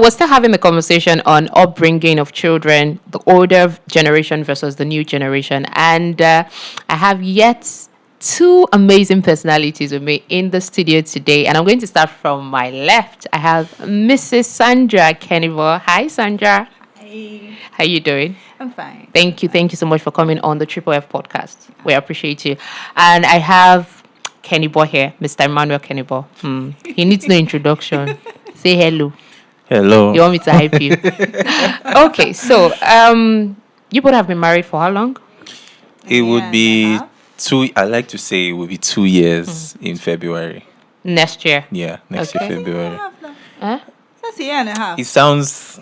we're still having the conversation on upbringing of children, the older generation versus the new generation. And I have yet two amazing personalities with me in the studio today. And I'm going to start from my left. I have Mrs. Sandra KENIBOS. Hi, Sandra. Hi. How you doing? I'm fine. Thank you. Thank you so much for coming on the Triple F podcast. We appreciate you. And I have KENIBOS here, Mr. Emmanuel KENIBOS. He needs no introduction. Say hello. Hello. You want me to hype you? Okay, so you both have been married for how long? It would be I like to say it would be 2 years in February. Next year. Yeah, next year, February. Huh? That's a year and a half. It sounds,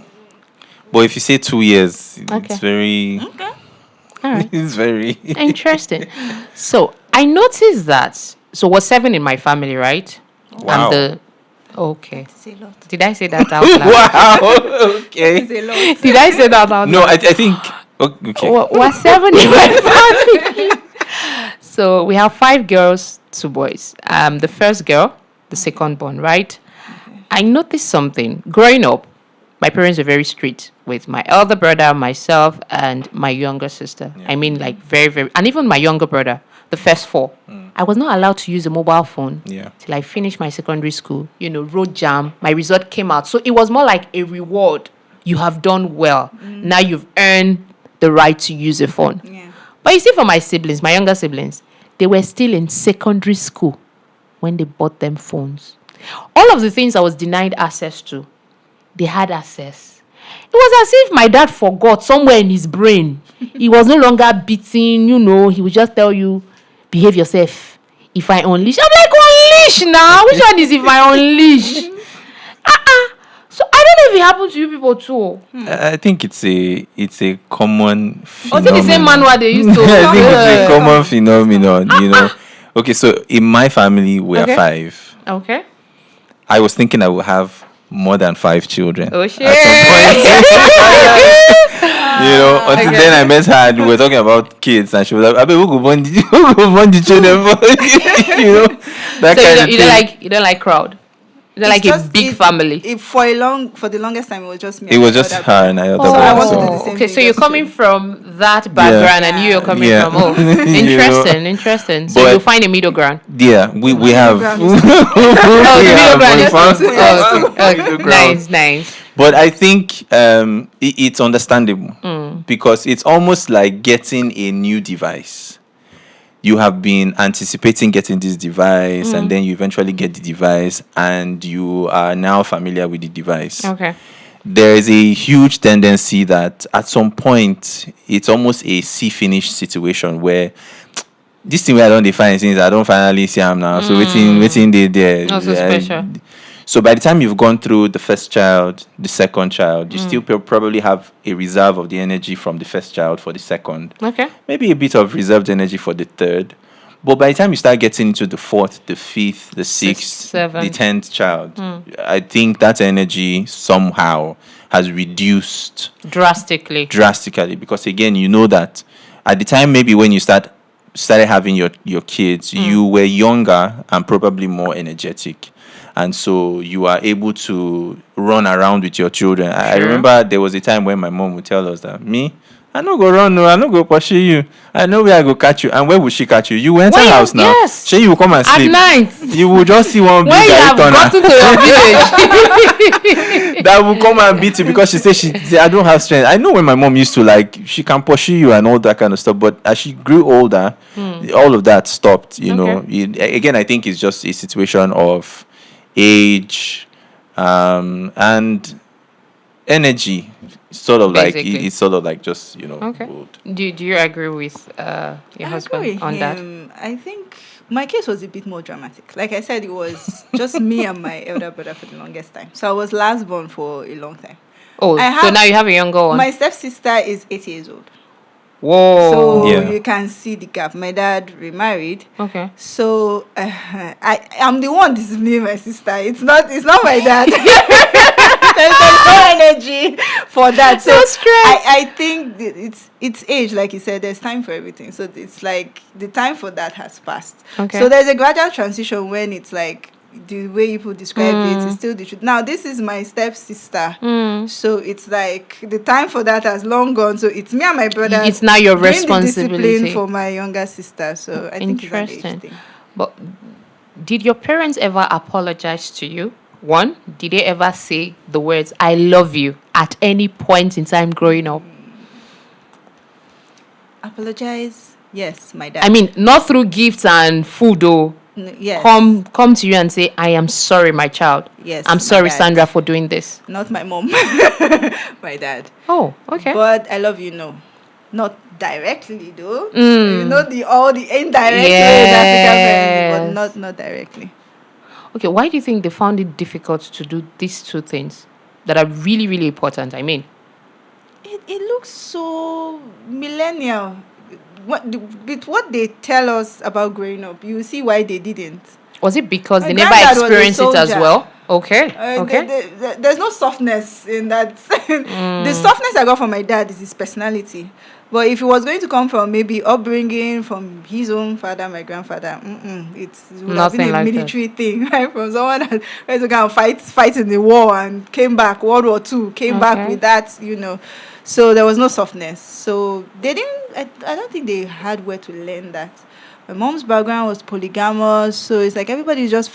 but if you say 2 years, Okay. it's very, Okay. All right. it's very. Interesting. So I noticed that. So we're 7 in my family, right? Wow. Okay. It's a lot. Did I say that out loud? Wow. Okay. It's a lot. Did I say that out loud? No, I think. Okay. We're 7 in my family. So we have 5 girls, 2 boys. The first girl, the second born, right? Okay. I noticed something. Growing up, my parents were very strict with my elder brother, myself, and my younger sister. Yeah. I mean, like very, very, and even my younger brother, the first 4. I was not allowed to use a mobile phone Yeah. till I finished my secondary school. Road jam. My result came out. So it was more like a reward. You have done well. Now you've earned the right to use a phone. Yeah. But you see, for my siblings, my younger siblings, they were still in secondary school when they bought them phones. All of the things I was denied access to, they had access. It was as if my dad forgot somewhere in his brain. He was no longer beating, he would just tell you, behave yourself. If I unleash, I'm like, unleash now. Which one is if I unleash? So I don't know if it happened to you people too. I think it's a common Or phenomenon. is it the same manual they used to? I think it's a common phenomenon. Okay, so in my family we Okay. are 5. Okay. I was thinking I would have more than 5 children. Oh shit. At some point. Until then I met her and we were talking about kids and she was like, I mean, who go born the children for? That So kind of you thing. don't like crowd. You don't It's like a just- big it- family. For the longest time, it was just me. It and was my just other her and I other So I brother, want to so- do the same Okay, thing, so you're just coming to- from that background and you're coming Yeah. from Interesting. So But- you find a middle ground. Yeah, we have. ground Oh, We the middle have ground we is found- okay. middle ground. Nice. But I think it's understandable because it's almost like getting a new device. You have been anticipating getting this device and then you eventually get the device and you are now familiar with the device. Okay. There is a huge tendency that at some point it's almost a see finish situation where this thing where I don't define things, I don't finally see them now. So waiting they there. Not so special. So by the time you've gone through the first child, the second child, you still probably have a reserve of the energy from the first child for the second. Okay. Maybe a bit of reserved energy for the third. But by the time you start getting into the 4th, the 5th, the 6th, the 7th. 10th child, I think that energy somehow has reduced Drastically. because again, you know that at the time maybe when you started having your kids, you were younger and probably more energetic. And so you are able to run around with your children. I remember there was a time when my mom would tell us that, I no go run, no, I no go pursue you. I know where I go catch you. And where will she catch you? You enter When you- house now. yes. She will come and At sleep. night. You will just see one big When you have turner gotten to your village. that will come and beat you because she says I don't have strength. I know when my mom used to she can pursue you and all that kind of stuff, but as she grew older, all of that stopped. Again, I think it's just a situation of age and energy. Sort of Basically. like it's sort of like just Okay. old. Do you agree with your husband agree. on that? I think my case was a bit more dramatic. Like I said, it was just me and my elder brother for the longest time. So I was last born for a long time. Oh, I so have- now you have a younger one. My stepsister is 8 years old. Whoa. So Yeah. you can see the gap. My dad remarried. Okay. So I'm the one disciplining my sister. It's not my dad. There's no energy for that. So No stress. I think it's age, like you said. There's time for everything. So it's like the time for that has passed. Okay. So there's a gradual transition when it's like the way people described it is still the truth. Now, this is my stepsister. So it's like the time for that has long gone. So it's me and my brother. It's now your doing the responsibility. discipline for my younger sister. So I think it's an age Interesting. thing. But did your parents ever apologize to you? One, did they ever say the words "I love you" at any point in time growing up? Apologize? Yes, my dad. I mean, not through gifts and food, though. Yes. Come to you and say, "I am sorry, my child. Yes, I'm my sorry, dad. Sandra, for doing this." Not my mom. My dad. Oh, okay. But I love you, no. Not directly though. You know all the indirect ways African parents, but not directly. Okay, why do you think they found it difficult to do these two things that are really, really important? I mean, It looks so millennial. With what they tell us about growing up, you see why they didn't. was it because My they never granddad was a experienced it as soldier. well? Okay, okay. There's no softness in that. The softness I got from my dad is his personality. But if it was going to come from maybe upbringing from his own father, my grandfather, it would have been Nothing a like that. military thing, right? From someone that went to go and fight in the war and came back, World War II, came back Okay. with that, So there was no softness. So they didn't. I don't think they had where to learn that. My mom's background was polygamous, so it's like everybody's just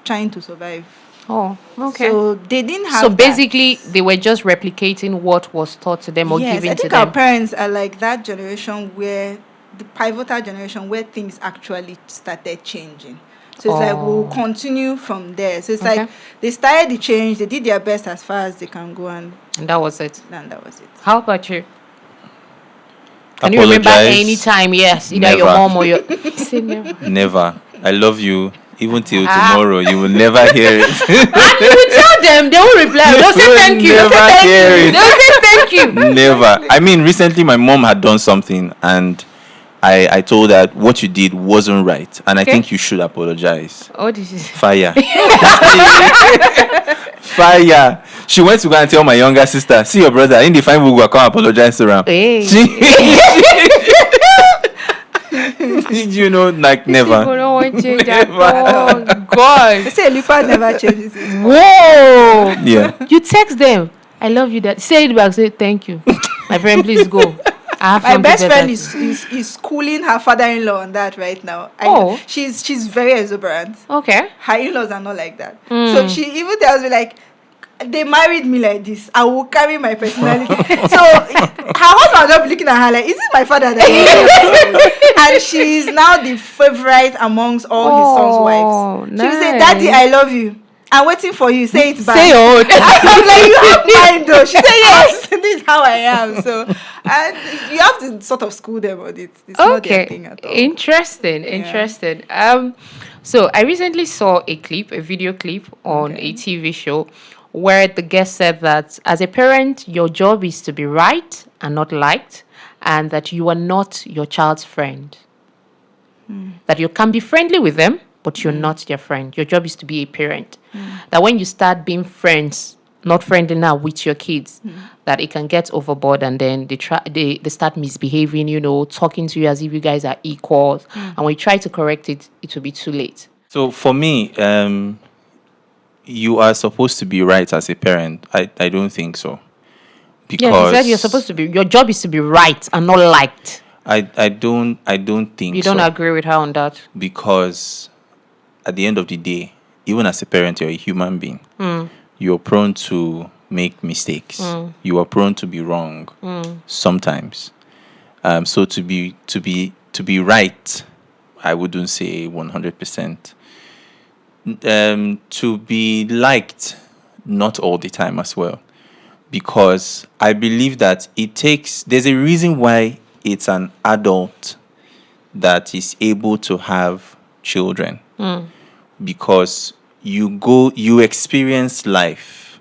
trying to survive. Oh, okay. So they didn't have. So that. basically, they were just replicating what was taught to them or Yes, given I to think our them. parents are like that generation where the pivotal generation where things actually started changing. So it's like we'll continue from there. So it's like Okay. they started the change, they did their best as far as they can go, and And that was it. that was it. How about you? Can you remember Apologize. any time? Yes, either your Never. mom or your. Say never. Never. I love you. Even till tomorrow, you will never hear it. And you will tell them, they will reply. They'll say will thank you. They'll never say hear thank you. it. They'll say thank you. Never. I mean, recently my mom had done something, and I told her what you did wasn't right, and I Okay. think you should apologize. Oh, this is. Fire. Fire. She went to go and tell my younger sister, see your brother, in the fine book, will come apologize to him. Hey. You know, like People never. don't want to change at Never. all. They God. say Lipa never changes his Whoa. Yeah. You text them. I love you. That say it back. Say thank you. My friend, please go. I have My something best friend better. is schooling her father-in-law on that right now. Oh. She's very exuberant. Okay. Her in-laws are not like that. So she even tells me like, they married me like this. I will carry my personality. So her husband will just be looking at her like, is this my father that and she's now the favorite amongst all his sons' wives. She will say, nice. Daddy, I love you. I'm waiting for you. Say it back. Say old. I'm like, you have mine though. She said, yes, this is how I am. So, and you have to sort of school them on it. It's not their thing at all. Interesting. Interesting. So I recently saw a video clip on a TV show where the guest said that as a parent, your job is to be right and not liked, and that you are not your child's friend. That you can be friendly with them, but you're not their friend. Your job is to be a parent. That when you start being friends, not friendly now with your kids, that it can get overboard, and then they start misbehaving, talking to you as if you guys are equals. And when you try to correct it, it will be too late. So for me, you are supposed to be right as a parent. I don't think so. Because Yeah, he said you're supposed to be. Your job is to be right and not liked. I don't think You don't so. agree with her on that. Because at the end of the day, even as a parent, you're a human being. You're prone to make mistakes. You are prone to be wrong sometimes. So to be right, I wouldn't say 100%. To be liked, not all the time as well. Because I believe that there's a reason why it's an adult that is able to have children. Because you experience life.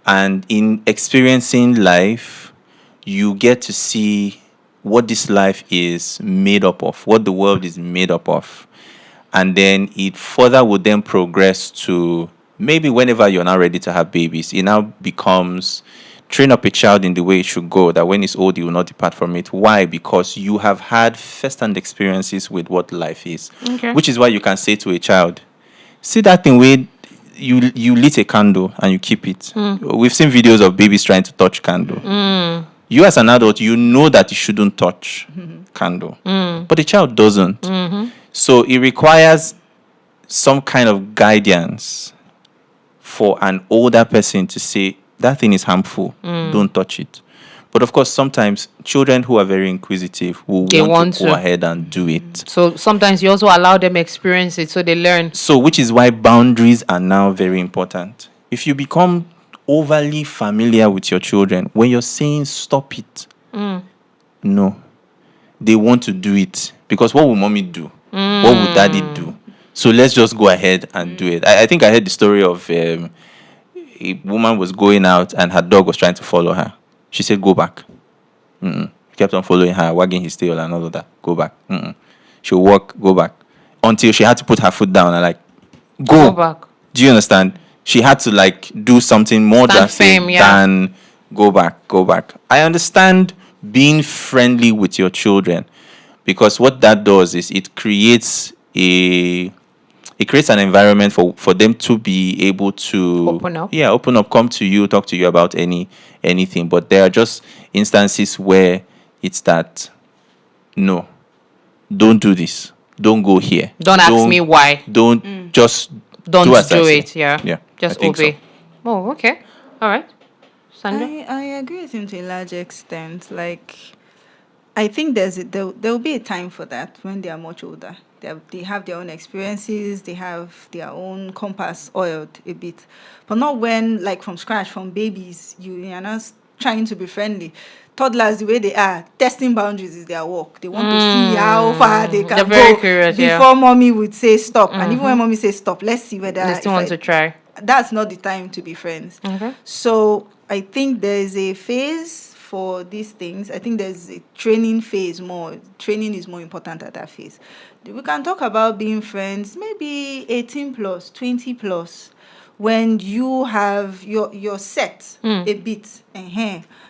And in experiencing life, you get to see what this life is made up of, what the world is made up of. And then it further would then progress to maybe whenever you're now ready to have babies, it now becomes train up a child in the way it should go, that when it's old, you will not depart from it. Why? Because you have had first-hand experiences with what life is. Okay. Which is why you can say to a child, See that thing where you lit a candle and you keep it. We've seen videos of babies trying to touch candle. You as an adult, you know that you shouldn't touch candle, but the child doesn't. So it requires some kind of guidance for an older person to say that thing is harmful. Don't touch it. But of course, sometimes children who are very inquisitive will want to go ahead and do it. So sometimes you also allow them experience it so they learn. So which is why boundaries are now very important. If you become overly familiar with your children, when you're saying stop it, no, they want to do it. Because what will mommy do? What would daddy do? So let's just go ahead and do it. I think I heard the story of a woman was going out and her dog was trying to follow her. She said, go back. He kept on following her, wagging his tail and all of that. Go back. She'll walk, go back. Until she had to put her foot down and like, go back. Do you understand? She had to like do something more than go back. I understand being friendly with your children, because what that does is it creates an environment for them to be able to open up, come to you, talk to you about anything. But there are just instances where it's that, no, don't do this, don't go here, don't ask me why, just don't do it. Yeah, just obey. So. Oh, okay, all right. Sandra? I agree with him to a large extent. Like, I think there will be a time for that when they are much older. They have their own experiences, they have their own compass oiled a bit. But not when, like from scratch, from babies, you are not trying to be friendly. Toddlers, the way they are, testing boundaries is their work. They want to see how far they can go curious, before mommy would say stop. And even when mommy says stop, let's see whether they still want to try. That's not the time to be friends. So I think there's a phase for these things. I think there's a training phase more. Training is more important at that phase. We can talk about being friends, maybe 18 plus, 20 plus, when you have your set a bit,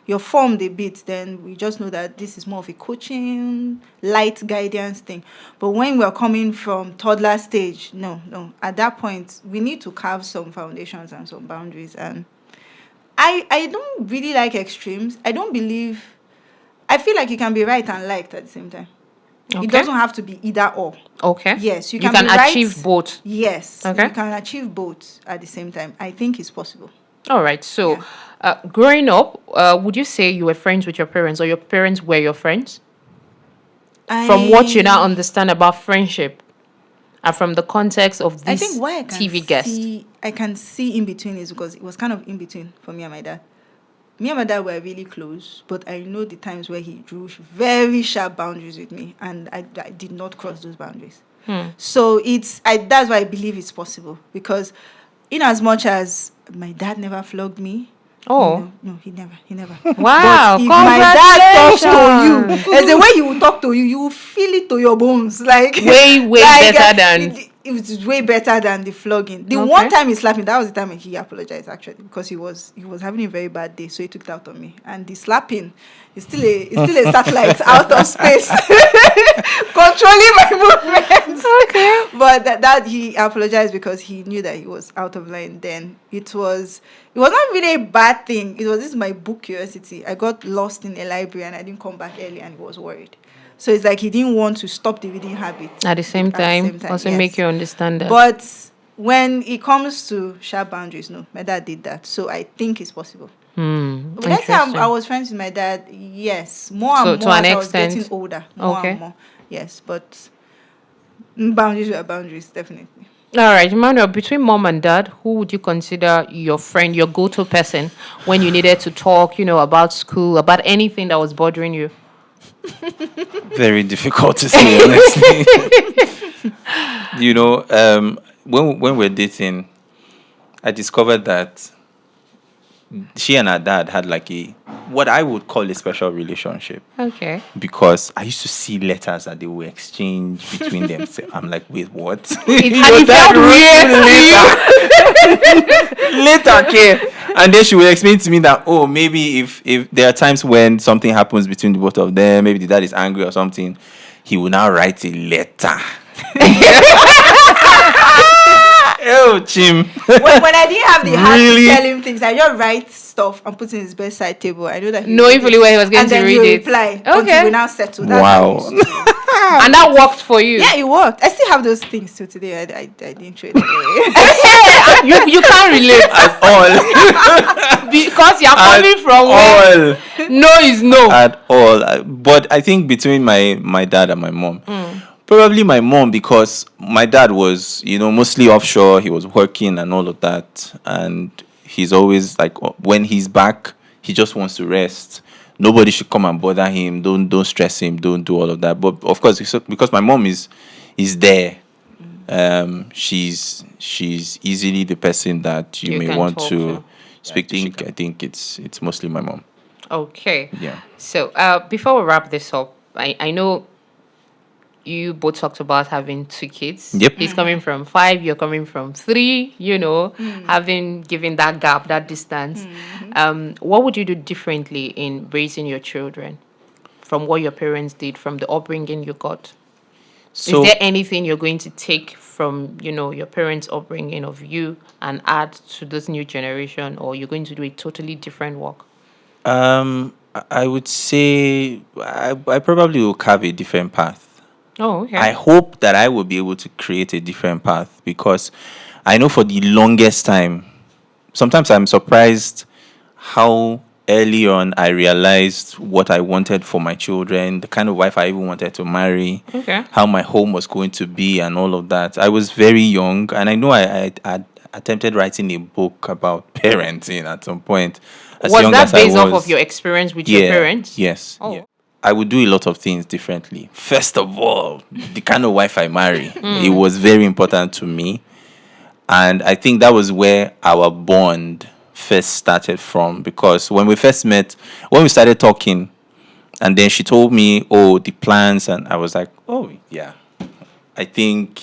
you're formed a bit, then we just know that this is more of a coaching, light guidance thing. But when we're coming from toddler stage, no. At that point, we need to carve some foundations and some boundaries. And I don't really like extremes. I feel like you can be right and liked at the same time. Okay. It doesn't have to be either or. Okay. Yes, you can achieve both. Yes. Okay. You can achieve both at the same time. I think it's possible. All right. So, growing up, would you say you were friends with your parents, or your parents were your friends? From what you now understand about friendship, and from the context of this TV guest, I can see in between is because it was kind of in between for me and my dad. Me and my dad were really close, but I know the times where he drew very sharp boundaries with me, and I did not cross those boundaries. So that's why I believe it's possible, because in as much as my dad never flogged me. No, he never. Wow, but if my dad talks to you, as the way he will talk to you, you will feel it to your bones. Like way better than... It was way better than the flogging. The one time he slapped me, that was the time he apologized, actually, because he was having a very bad day, so he took it out on me. And the slapping is still a satellite out of space controlling my movements. Okay. But that he apologized because he knew that he was out of line. Then it was not really a bad thing. This is my book curiosity. I got lost in a library and I didn't come back early, and he was worried. So it's like he didn't want to stop the reading habit. At the same time, also yes. Make you understand that. But when it comes to sharp boundaries, no, my dad did that. So I think it's possible. Let's say I was friends with my dad, yes. More and more as I was getting older. More and more. Yes, but boundaries were boundaries, definitely. All right, Emmanuel, between mom and dad, who would you consider your friend, your go-to person when you needed to talk, about school, about anything that was bothering you? Very difficult to say, honestly. When we're dating, I discovered that she and her dad had like what I would call a special relationship. Okay. Because I used to see letters that they would exchange between them. So I'm like, wait, what? It felt weird. Later, okay. And then she would explain to me that, maybe if there are times when something happens between the both of them, maybe the dad is angry or something, he will now write a letter. Oh, Chim. when I didn't have the heart Really? to tell him things, I just write stuff and put it in his bedside table. I know that he Knowing will fully read well he it. was going And to then read he'll it. reply Okay. until we now settle. That's Wow. how we used to. And that worked for you. Yeah, it worked. I still have those things till today. I didn't throw it away. you can't relate At all. because you're At coming from where all. no is no. At all. But I think between my dad and my mom, probably my mom, because my dad was, mostly offshore. He was working and all of that. And he's always like, when he's back, he just wants to rest. Nobody should come and bother him. Don't stress him. Don't do all of that. But of course, because my mom is there, she's easily the person that you may can want talk to to. speak to. I think it's mostly my mom. Okay. Yeah. So before we wrap this up, I know you both talked about having 2 kids. Yep. He's coming from 5, you're coming from 3, having given that gap, that distance. What would you do differently in raising your children from what your parents did, from the upbringing you got? So Is there anything you're going to take from, your parents' upbringing of you and add to this new generation, or you're going to do a totally different work? I would say I probably will carve a different path. Oh, okay. I hope that I will be able to create a different path, because I know for the longest time, sometimes I'm surprised how early on I realized what I wanted for my children, the kind of wife I even wanted to marry, Okay. how my home was going to be, and all of that. I was very young, and I know I attempted writing a book about parenting at some point. As Was young that as I based off was. of your experience with your parents? Yes. Oh. Yeah. I would do a lot of things differently. First of all, the kind of wife I marry, it was very important to me. And I think that was where our bond first started from. Because when we first met, when we started talking, and then she told me, the plans, and I was like, oh, yeah, I think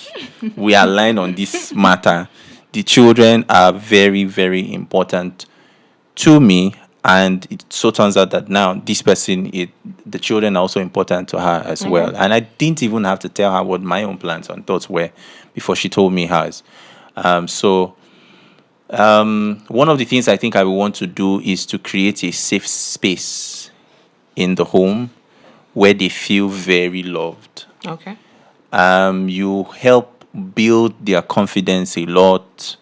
we are aligned on this matter. The children are very, very important to me, and it so turns out that now this person, the children are also important to her as well. And I didn't even have to tell her what my own plans and thoughts were before she told me hers. So one of the things I think I would want to do is to create a safe space in the home where they feel very loved. Okay. You help build their confidence a lot.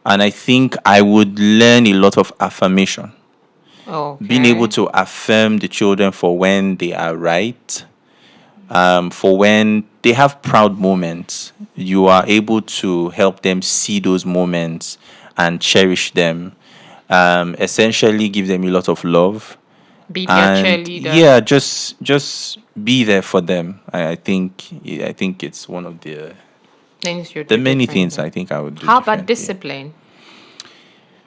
And I think I would learn a lot of affirmation. Okay. Being able to affirm the children for when they are right, for when they have proud moments. You are able to help them see those moments and cherish them. Essentially give them a lot of love. Be their And cheerleader. yeah, just be there for them. I think it's one of the Things you do many differently. things I think I would do. How about differently. discipline?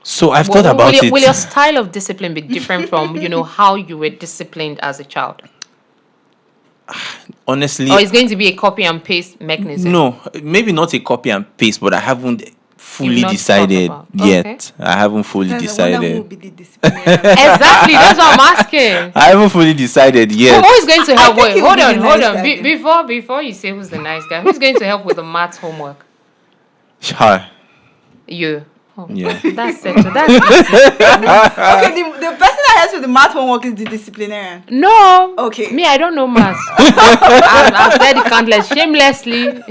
So I've thought about it. Will your style of discipline be different from, how you were disciplined as a child? Honestly, Or it's going to be a copy and paste mechanism? no, maybe not a copy and paste, but I haven't fully You've not decided thought about- yet. okay. I haven't fully Sometimes I wonder who will decided. be the disciplinarian. Exactly, that's what I'm asking. I haven't fully decided yet. Who is going to help? think Wait, he will hold be on, the hold nice on. guy then. Before you say who's the nice guy, who's going to help with the maths homework? Her. You. Oh, Yeah. that's it. So that's Okay, the person that helps with the math homework is the disciplinarian. no. Okay. Me, I don't know maths. I've said it countless, shamelessly.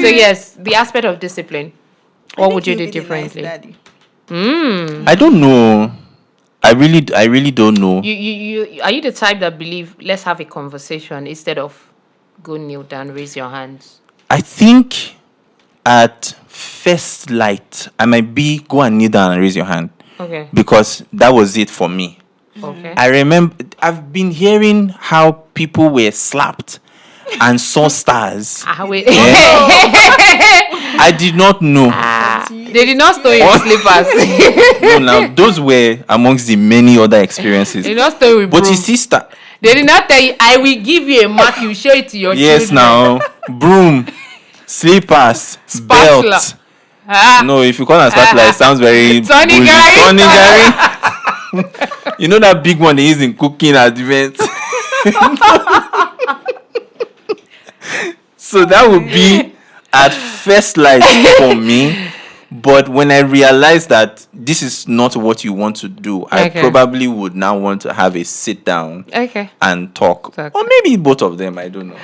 So yes, the aspect of discipline. What would you do differently? I don't know. I really don't know. You are you the type that believe let's have a conversation instead of go kneel down, raise your hands? I think at first light, I might be go and kneel down and raise your hand, Okay. because that was it for me. Okay. I remember I've been hearing how people were slapped and saw stars. Wait. I did not know. They did not store you with slippers. No, now those were amongst the many other experiences. They did not store you with But broom. you see, They did not tell you, I will give you a mark, you show it to your yes, children. now broom, slippers, Spatula. belt. No, if you call it spatula, it sounds very Tony bully. Gary. Tony Gary. You know that big one they use in cooking at events. So that would be at first light for me. But when I realized that this is not what you want to do, I Okay. probably would now want to have a sit down Okay. and talk. Talk. Or maybe both of them, I don't know.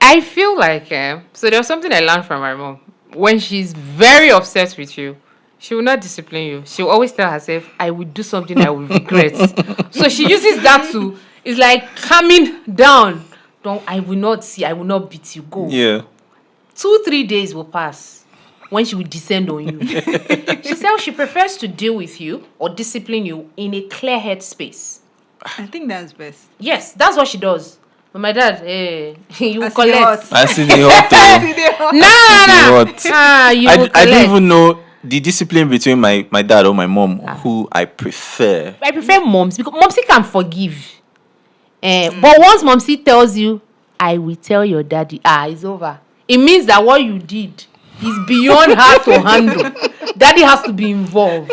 I feel like so there was something I learned from my mom. When she's very upset with you, she will not discipline you. She will always tell herself, "I will do something I will regret." So she uses that to. It's like calming down. Don't. I will not see. I will not beat you. Go. Yeah. 2-3 days will pass when she will descend on you. She said she prefers to deal with you or discipline you in a clear head space. I think that's best. Yes, that's what she does. But my dad, you I see collect. the I see the hot though. Nah, See the hot. you will I don't collect. even know the discipline between my dad or my mom, who I prefer. I prefer moms because momsy can forgive. But once momsy tells you, I will tell your daddy, it's over. It means that what you did is beyond her to handle. Daddy has to be involved.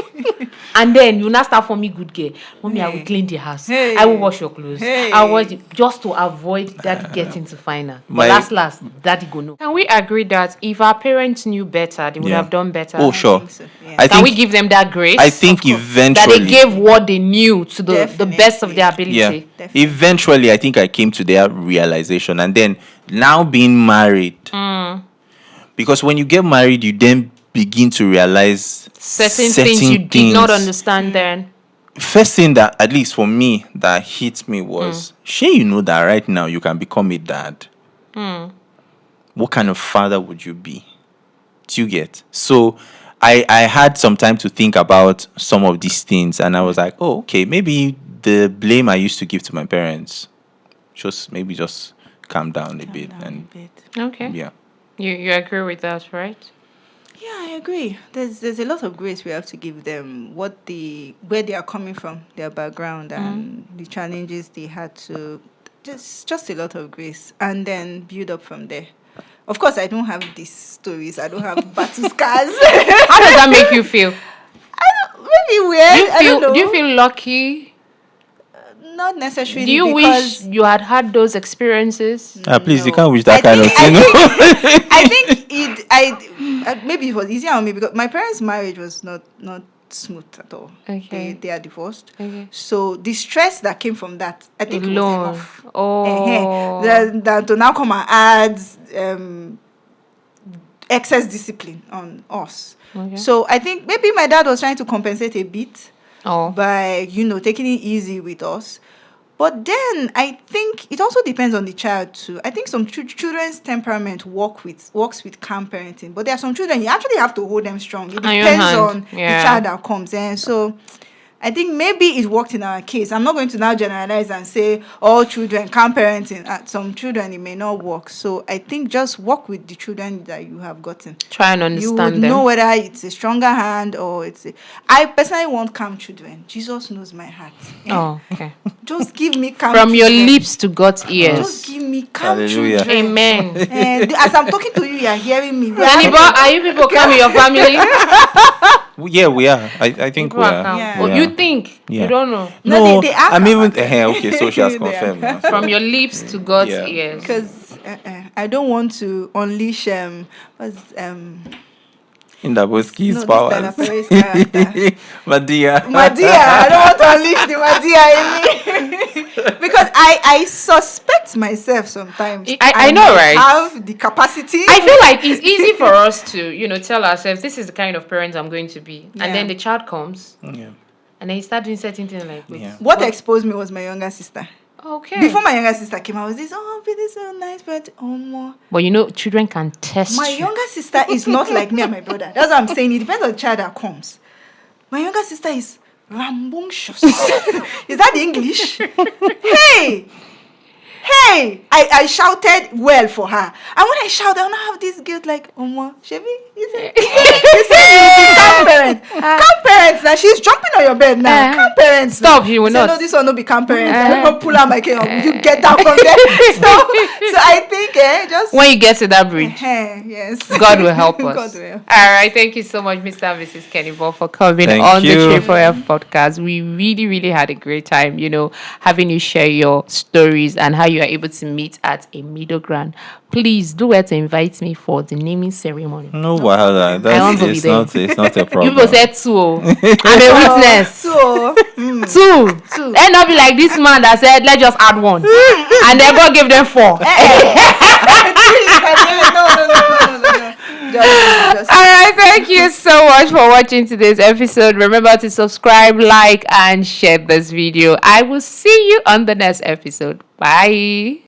And then you now start for me good girl. Mommy, I will clean the house. Hey. I will wash your clothes. Hey. I will wash it, just to avoid daddy getting to find her. My- But last, daddy go no. Can we agree that if our parents knew better, they would Yeah. have done better? Oh, sure. think so, yeah. I Can we think give them that grace? I think that eventually. they gave what they knew to the best of their ability. Yeah. Definitely. Eventually, I think I came to their realization, and then now being married, because when you get married, you then begin to realize Certain things you did not understand then. First thing that, at least for me, that hit me was, sure, you know that right now you can become a dad. What kind of father would you be? Do you get? So I had some time to think about some of these things, and I was like, oh, okay, maybe the blame I used to give to my parents, just calm down a bit. And Okay. yeah. You agree with that, right? Yeah, I agree. There's a lot of grace we have to give them, where they are coming from, their background, and the challenges they had to. Just a lot of grace, and then build up from there. Of course, I don't have these stories. I don't have battle scars. How does that make you feel? Maybe weird. I don't know. Do you feel lucky? Not necessarily. Do you wish you had those experiences? Please, you No. can't wish that I kind of think- thing. I think maybe it was easier on me because my parents' marriage was not smooth at all. Okay. They are divorced. Okay. So the stress that came from that, I think it was Alone. enough. Oh. That to now come and add excess discipline on us. Okay. So I think maybe my dad was trying to compensate a bit Oh. by taking it easy with us. But then I think it also depends on the child too. I think some children's temperament works with calm parenting, but there are some children you actually have to hold them strong. It On your depends hand. on Yeah. the child that comes in. So I think maybe it worked in our case. I'm not going to now generalize and say all children calm parenting. At some children it may not work. So I think just work with the children that you have gotten. Try and You would understand them. know whether it's a stronger hand or I personally want calm children. Jesus knows my heart. Oh, okay. Just give me calm From your children. lips to God's Just ears. give me calm Hallelujah. children. Amen. As I'm talking to you, you are hearing me. KENIBOS, are you people calm in your family? Yeah, we are. I think People we are are. calm. Yeah. Oh, Yeah. you think? Yeah. You don't know. No, they are I'm calm. even. Okay, so she has They are confirmed. now. From your lips to God's Yeah. ears. Because I don't want to unleash Indaboski's no, this powers. Dana Perez character. Madia. Madia, I don't want to unleash the Madia in me. Because I suspect myself sometimes. I know, might right? Have the capacity. I feel like it's easy for us to, tell ourselves, this is the kind of parent I'm going to be. Yeah. And then the child comes, Yeah. and then you start doing certain things like, wait, Yeah. What exposed me was my younger sister. okay. Before my younger sister came, I was this, this so nice, but more. But children can test My you. younger sister is not like me and my brother. That's what I'm saying. It depends on the child that comes. My younger sister is rambunctious. Is that the English? Hey! I shouted well for her. And when I shout, I don't have this guilt like, Omo, Shebi, you say you calm parent. Calm parents. Now she's jumping on your bed now. Calm parents. Stop, you will Say, not. No, this one no be calm parents. I will pull out my cane. You get down from there. So I think, just... When you get to that bridge, yes. God will help us. God will. All right. Thank you so much, Mr. and Mrs. KENIBOS, for coming Thank on the you. Triple F podcast. We really, really had a great time, having you share your stories and how you are able to meet at a middle ground. Please do well to invite me for the naming ceremony. No, wahala. I want to be It's there. not. It's not a You problem. people said two. I'm a witness. So, Two. Let not be like this man that said, let's just add one. And then God gave them 4. no. Just. All right, thank you so much for watching today's episode. Remember to subscribe, like, and share this video. I will see you on the next episode. Bye.